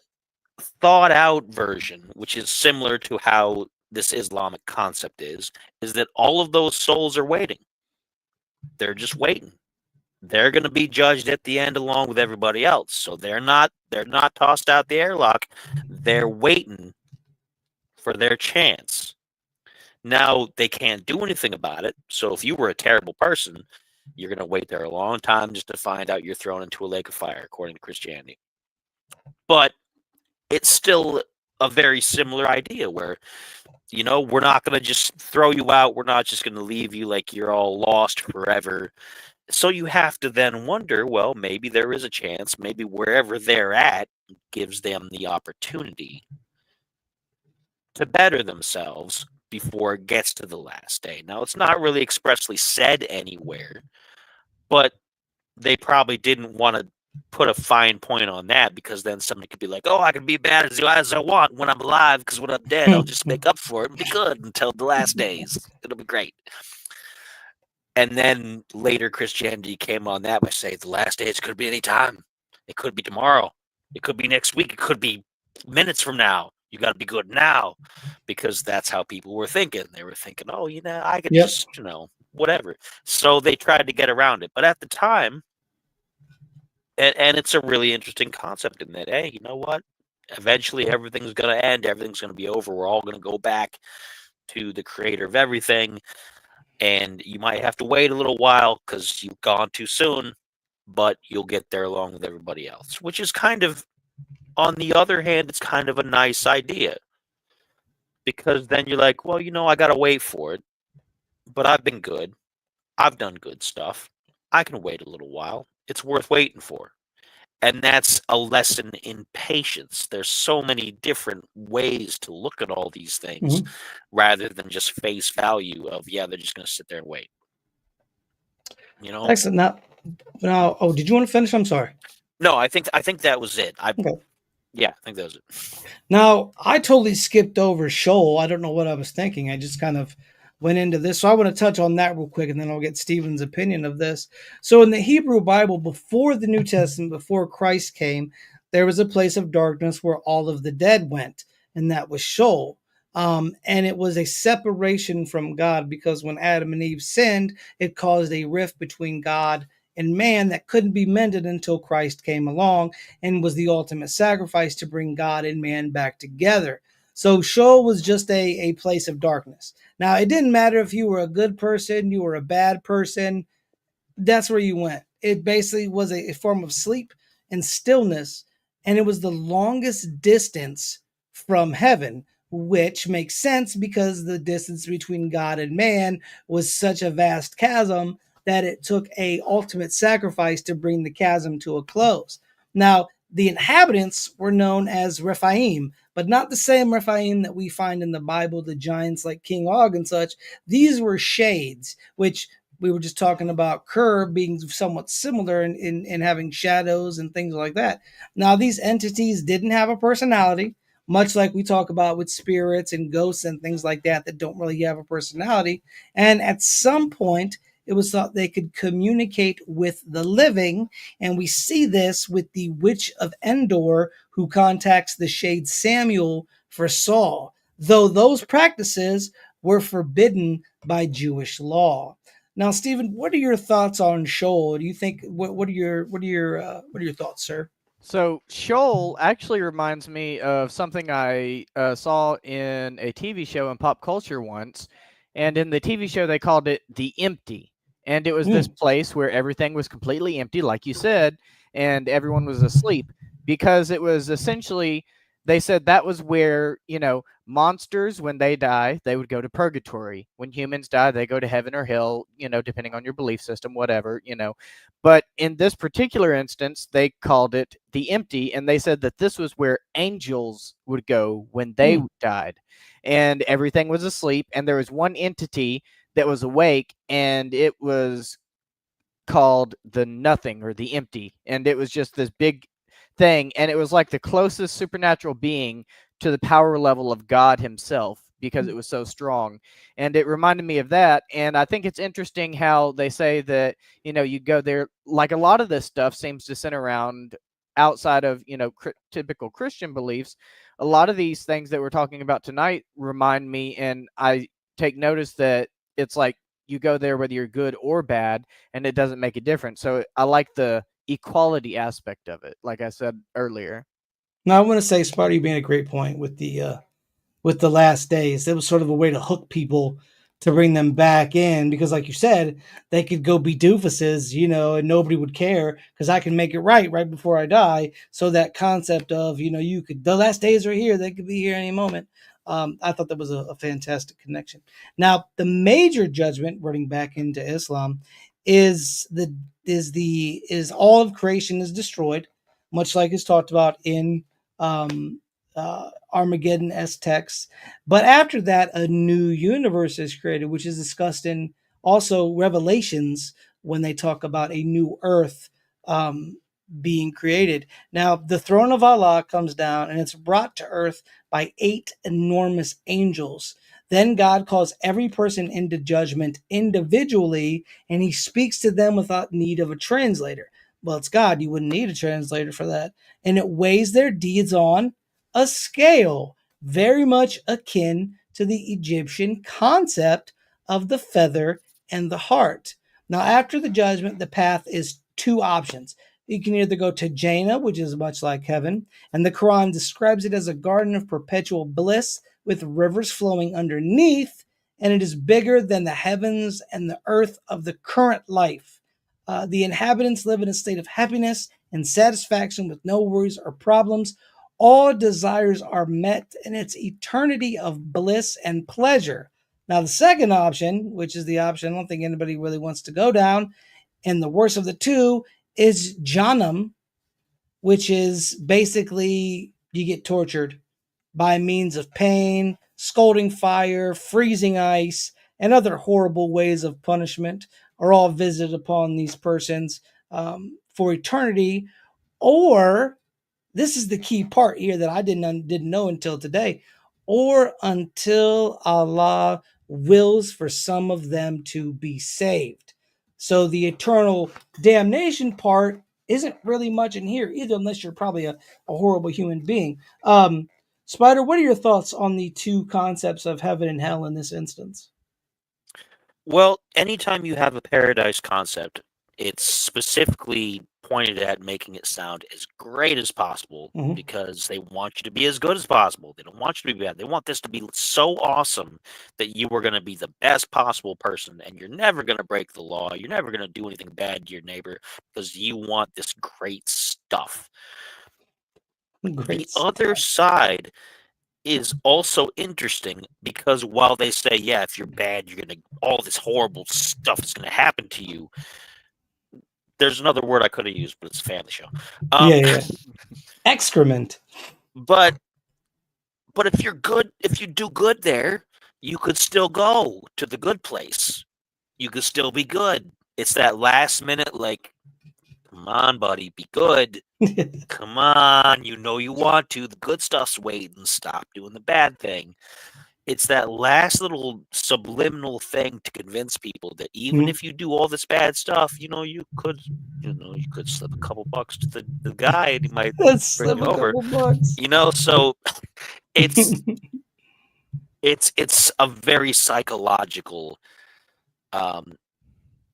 thought out version, which is similar to how this Islamic concept is that all of those souls are waiting. They're just waiting. they're going to be judged at the end along with everybody else. So they're not tossed out the airlock. They're waiting for their chance. Now they can't do anything about it. So if you were a terrible person, you're going to wait there a long time just to find out you're thrown into a lake of fire, according to Christianity. But it's still a very similar idea where, you know, we're not going to just throw you out. We're not just going to leave you like you're all lost forever. So you have to then wonder, well, maybe there is a chance. Maybe wherever they're at gives them the opportunity to better themselves before it gets to the last day. Now, it's not really expressly said anywhere, but they probably didn't want to put a fine point on that, because then somebody could be like, oh, I can be bad as I want when I'm alive, because when I'm dead, I'll just make up for it and be good until the last days. It'll be great. And then later Christianity came on that by saying the last days could be any time. It could be tomorrow. It could be next week. It could be minutes from now. You got to be good now, because that's how people were thinking. They were thinking, oh, you know, I could just, you know, whatever. So they tried to get around it. But at the time, and it's a really interesting concept in that, hey, you know what? Eventually everything's going to end. Everything's going to be over. We're all going to go back to the creator of everything. And you might have to wait a little while because you've gone too soon, but you'll get there along with everybody else, which is kind of, on the other hand, it's kind of a nice idea, because then you're like, well, you know, I got to wait for it, but I've been good. I've done good stuff. I can wait a little while. It's worth waiting for. And that's a lesson in patience. There's so many different ways to look at all these things, rather than just face value of, yeah, they're just going to sit there and wait. You know? Excellent. Now, oh, did you want to finish? I'm sorry. No, I think that was it. Okay. Yeah, I think that was it. Now, I totally skipped over Shoal. I don't know what I was thinking. I just kind of went into this. So I want to touch on that real quick, and then I'll get Stephen's opinion of this. So in the Hebrew Bible, before the New Testament, before Christ came, there was a place of darkness where all of the dead went, and that was Shoal. And it was a separation from God, because when Adam and Eve sinned, it caused a rift between God and man that couldn't be mended until Christ came along and was the ultimate sacrifice to bring God and man back together. So Sheol was just a place of darkness. Now, it didn't matter if you were a good person, you were a bad person, that's where you went. It basically was a form of sleep and stillness, and it was the longest distance from heaven, which makes sense because the distance between God and man was such a vast chasm that it took a ultimate sacrifice to bring the chasm to a close. Now, the inhabitants were known as Rephaim, but not the same Rephaim that we find in the Bible, the giants like King Og and such. These were shades, which we were just talking about Kerr being somewhat similar in having shadows and things like that. Now, these entities didn't have a personality, much like we talk about with spirits and ghosts and things like that don't really have a personality. And at some point, it was thought they could communicate with the living. And we see this with the Witch of Endor, who contacts the shade Samuel for Saul, though those practices were forbidden by Jewish law. Now, Stephen, what are your thoughts on Sheol? Do you think what are your thoughts, sir? So Sheol actually reminds me of something I saw in a TV show in pop culture once, and in the TV show they called it the Empty, and it was this place where everything was completely empty, like you said, and everyone was asleep, because it was essentially, they said that was where, you know, monsters, when they die, they would go to purgatory. When humans die, they go to heaven or hell, you know, depending on your belief system, whatever, you know. But in this particular instance, they called it the Empty, and they said that this was where angels would go when they died, and everything was asleep, and there was one entity that was awake, and it was called the Nothing, or the Empty, and it was just this big thing, and it was like the closest supernatural being to the power level of God himself, because it was so strong. And it reminded me of that. And I think it's interesting how they say that, you know, you go there, like a lot of this stuff seems to center around outside of, you know, typical Christian beliefs. A lot of these things that we're talking about tonight remind me, and I take notice that it's like you go there whether you're good or bad, and it doesn't make a difference. So I like the equality aspect of it, like I said earlier. Now, I want to say, Sparta, you made a great point with the last days. It was sort of a way to hook people to bring them back in because, like you said, they could go be doofuses, and nobody would care because I can make it right before I die. So that concept of, the last days are here, they could be here any moment. I thought that was a fantastic connection. Now, the major judgment, running back into Islam, is all of creation is destroyed, much like is talked about in Armageddon-esque texts. But after that, a new universe is created, which is discussed in also Revelations when they talk about a new earth being created. Now, the throne of Allah comes down and it's brought to earth by 8 enormous angels. Then God calls every person into judgment individually, and he speaks to them without need of a translator. Well, it's God. You wouldn't need a translator for that. And it weighs their deeds on a scale very much akin to the Egyptian concept of the feather and the heart. Now, after the judgment, the path is 2 options. You can either go to Jannah, which is much like heaven, and the Quran describes it as a garden of perpetual bliss with rivers flowing underneath, and it is bigger than the heavens and the earth of the current life. The inhabitants live in a state of happiness and satisfaction with no worries or problems. All desires are met, and it's eternity of bliss and pleasure. Now, the second option, which is the option I don't think anybody really wants to go down, and the worst of the two, is Jahannam, which is basically you get tortured by means of pain, scalding fire, freezing ice, and other horrible ways of punishment are all visited upon these persons for eternity. Or this is the key part here that I didn't know until today, or until Allah wills for some of them to be saved. So the eternal damnation part isn't really much in here either, unless you're probably a horrible human being. Spider, what are your thoughts on the 2 concepts of heaven and hell in this instance? Well, anytime you have a paradise concept, it's specifically pointed at making it sound as great as possible because they want you to be as good as possible. They don't want you to be bad. They want this to be so awesome that you are going to be the best possible person and you're never going to break the law. You're never going to do anything bad to your neighbor because you want this great stuff. The other side is also interesting because while they say, yeah, if you're bad, all this horrible stuff is going to happen to you. There's another word I could have used, but it's a family show. Yeah. Excrement. But if you're good, if you do good there, you could still go to the good place. You could still be good. It's that last minute, like, come on, buddy, be good. Come on, you want to. The good stuff's waiting. Stop doing the bad thing. It's that last little subliminal thing to convince people that even if you do all this bad stuff, you could slip a couple bucks to the guy and he might bring you over. So it's a very psychological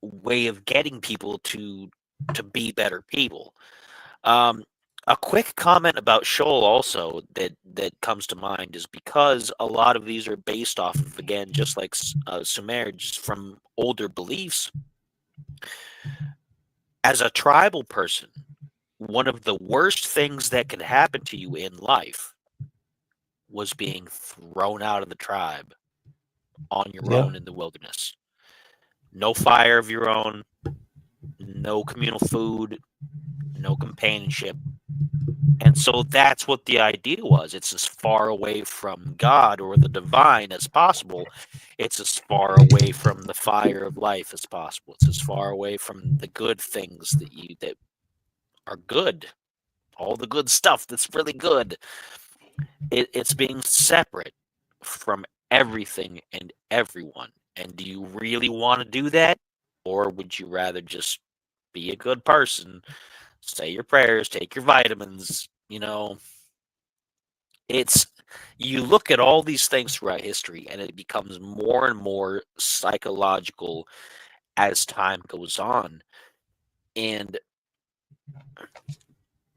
way of getting people to be better people. A quick comment about Sheol also that comes to mind is because a lot of these are based off of, again, just like Sumer, just from older beliefs. As a tribal person, one of the worst things that could happen to you in life was being thrown out of the tribe on your own in the wilderness. No fire of your own, no communal food, no companionship. And so that's what the idea was. It's as far away from God or the divine as possible. It's as far away from the fire of life as possible. It's as far away from the good things that are good. All the good stuff that's really good. It's being separate from everything and everyone. And do you really want to do that? Or would you rather just be a good person, say your prayers, take your vitamins, It's you look at all these things throughout history, and it becomes more and more psychological as time goes on. And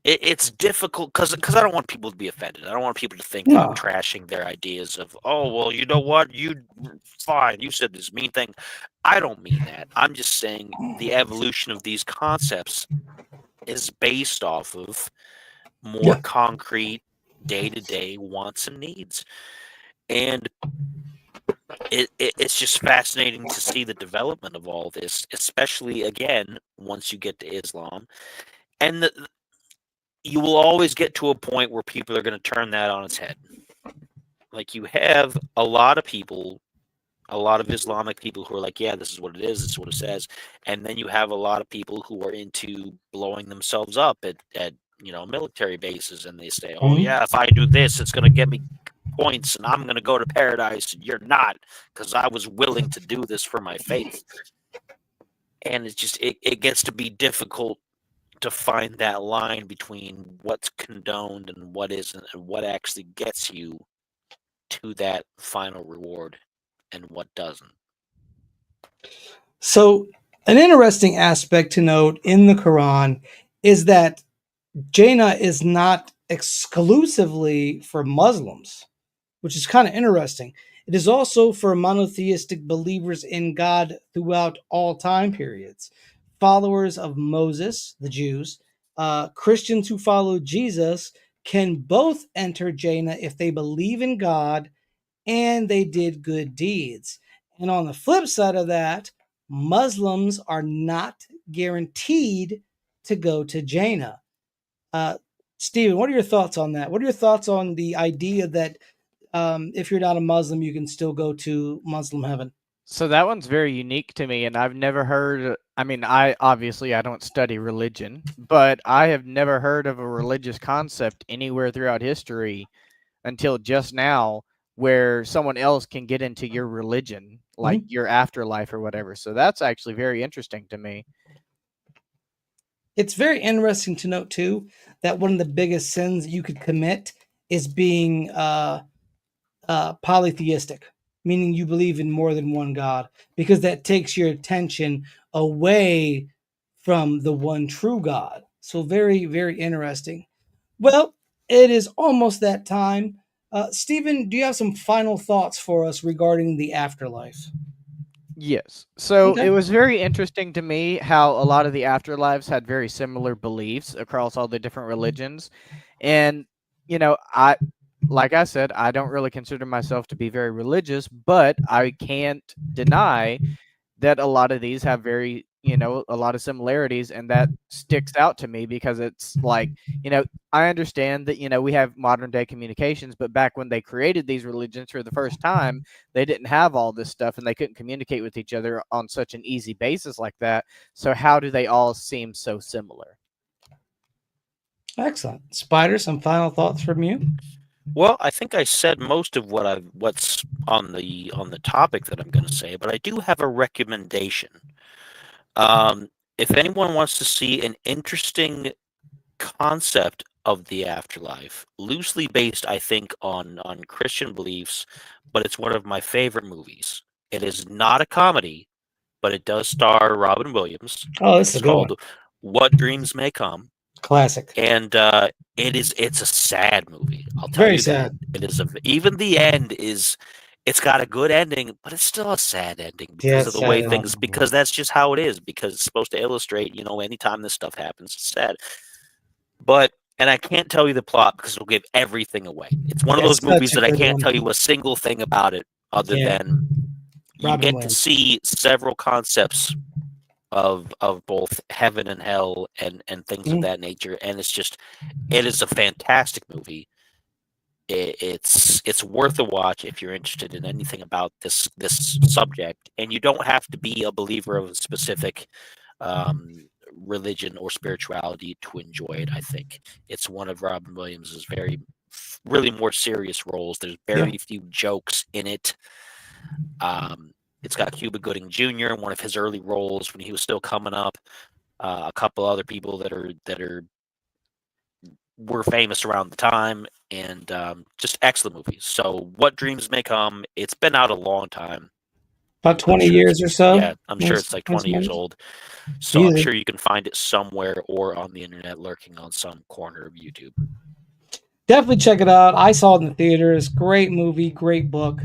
it's difficult because I don't want people to be offended. I don't want people to think that I'm No. trashing their ideas of, oh, well, you know what? Fine, you said this mean thing. I don't mean that. I'm just saying the evolution of these concepts is based off of more Yeah. concrete day-to-day wants and needs. And it's just fascinating to see the development of all this, especially, again, once you get to Islam. And you will always get to a point where people are going to turn that on its head. Like, you have a lot of people, a lot of Islamic people who are like, yeah, this is what it is, this is what it says. And then you have a lot of people who are into blowing themselves up at military bases, and they say, oh, yeah, if I do this, it's going to get me points, and I'm going to go to paradise, and you're not, because I was willing to do this for my faith. And it's just, it gets to be difficult to find that line between what's condoned and what isn't, and what actually gets you to that final reward and what doesn't. So, an interesting aspect to note in the Quran is that Jannah is not exclusively for Muslims, which is kind of interesting. It is also for monotheistic believers in God throughout all time periods. Followers of Moses, the Jews, Christians who follow Jesus can both enter Jannah if they believe in God and they did good deeds. And on the flip side of that, Muslims are not guaranteed to go to Jannah. Stephen, what are your thoughts on that? What are your thoughts on the idea that if you're not a Muslim, you can still go to Muslim heaven? So that one's very unique to me, and I've never heard. I mean, I don't study religion, but I have never heard of a religious concept anywhere throughout history until just now, where someone else can get into your religion, like your afterlife or whatever. So that's actually very interesting to me. It's very interesting to note too that one of the biggest sins you could commit is being polytheistic, meaning you believe in more than one God, because that takes your attention away from the one true God. So very, very interesting. Well, it is almost that time. Stephen, do you have some final thoughts for us regarding the afterlife? Yes. So Okay. it was very interesting to me how a lot of the afterlives had very similar beliefs across all the different religions. And, like I said, I don't really consider myself to be very religious, but I can't deny that a lot of these have very, a lot of similarities, and that sticks out to me because it's like, I understand that, we have modern day communications, but back when they created these religions for the first time, they didn't have all this stuff and they couldn't communicate with each other on such an easy basis like that. So how do they all seem so similar? Excellent. Spider, some final thoughts from you? Well, I think I said most of what's on the topic that I'm going to say, but I do have a recommendation. If anyone wants to see an interesting concept of the afterlife, loosely based, I think, on Christian beliefs, but it's one of my favorite movies. It is not a comedy, but it does star Robin Williams. Oh, And this is it's a good one. called What Dreams May Come. Classic. And it's a sad movie. I'll tell Very you that. sad. It is even the end is, it's got a good ending, but it's still a sad ending Yeah, because of it's the sad. way things, because that's just how it is, because it's supposed to illustrate, anytime this stuff happens, it's sad. But, and I can't tell you the plot because it'll give everything away. It's one of It's those movies such a that I good can't one. tell you a single thing about it other Yeah. than you Robin get to Williams. see several concepts of both heaven and hell and things of that nature, and it is a fantastic movie. It's worth a watch if you're interested in anything about this subject, and you don't have to be a believer of a specific religion or spirituality to enjoy it. I think it's one of Robin Williams's really more serious roles. There's very few jokes in it. It's got Cuba Gooding Jr. in one of his early roles when he was still coming up. A couple other people that are were famous around the time, and just excellent movies. So, What Dreams May Come. It's been out a long time. About 20 years or so. Yeah, I'm sure it's like 20 years old. So I'm Easy. sure you can find it somewhere or on the internet, lurking on some corner of YouTube. Definitely check it out. I saw it in the theaters. Great movie, great book.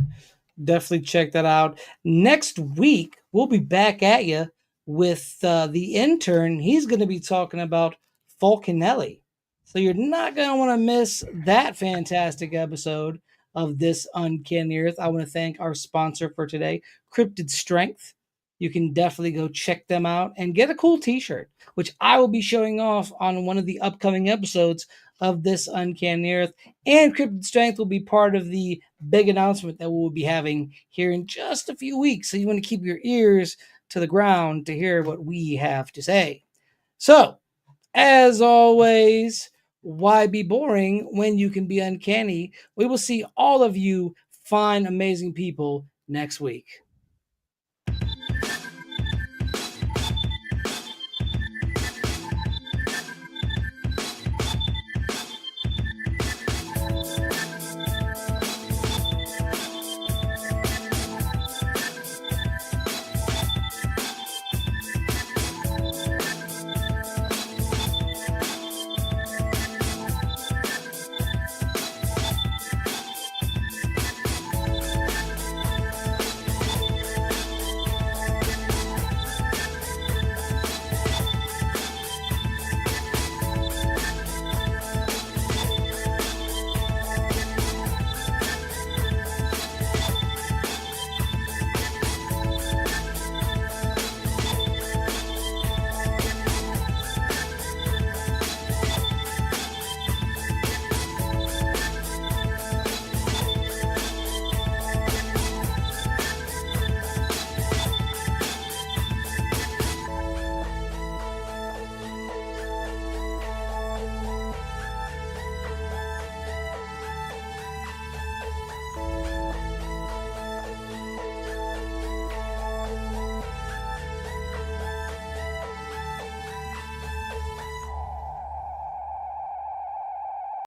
Definitely check that out. Next week, we'll be back at you with the intern. He's going to be talking about Falconelli. So you're not going to want to miss that fantastic episode of This Uncanny Earth. I want to thank our sponsor for today, Cryptid Strength. You can definitely go check them out and get a cool t-shirt, which I will be showing off on one of the upcoming episodes of This Uncanny Earth. And Cryptid Strength will be part of the big announcement that we'll be having here in just a few weeks. So you want to keep your ears to the ground to hear what we have to say. So, as always, why be boring when you can be uncanny? We will see all of you fine, amazing people next week.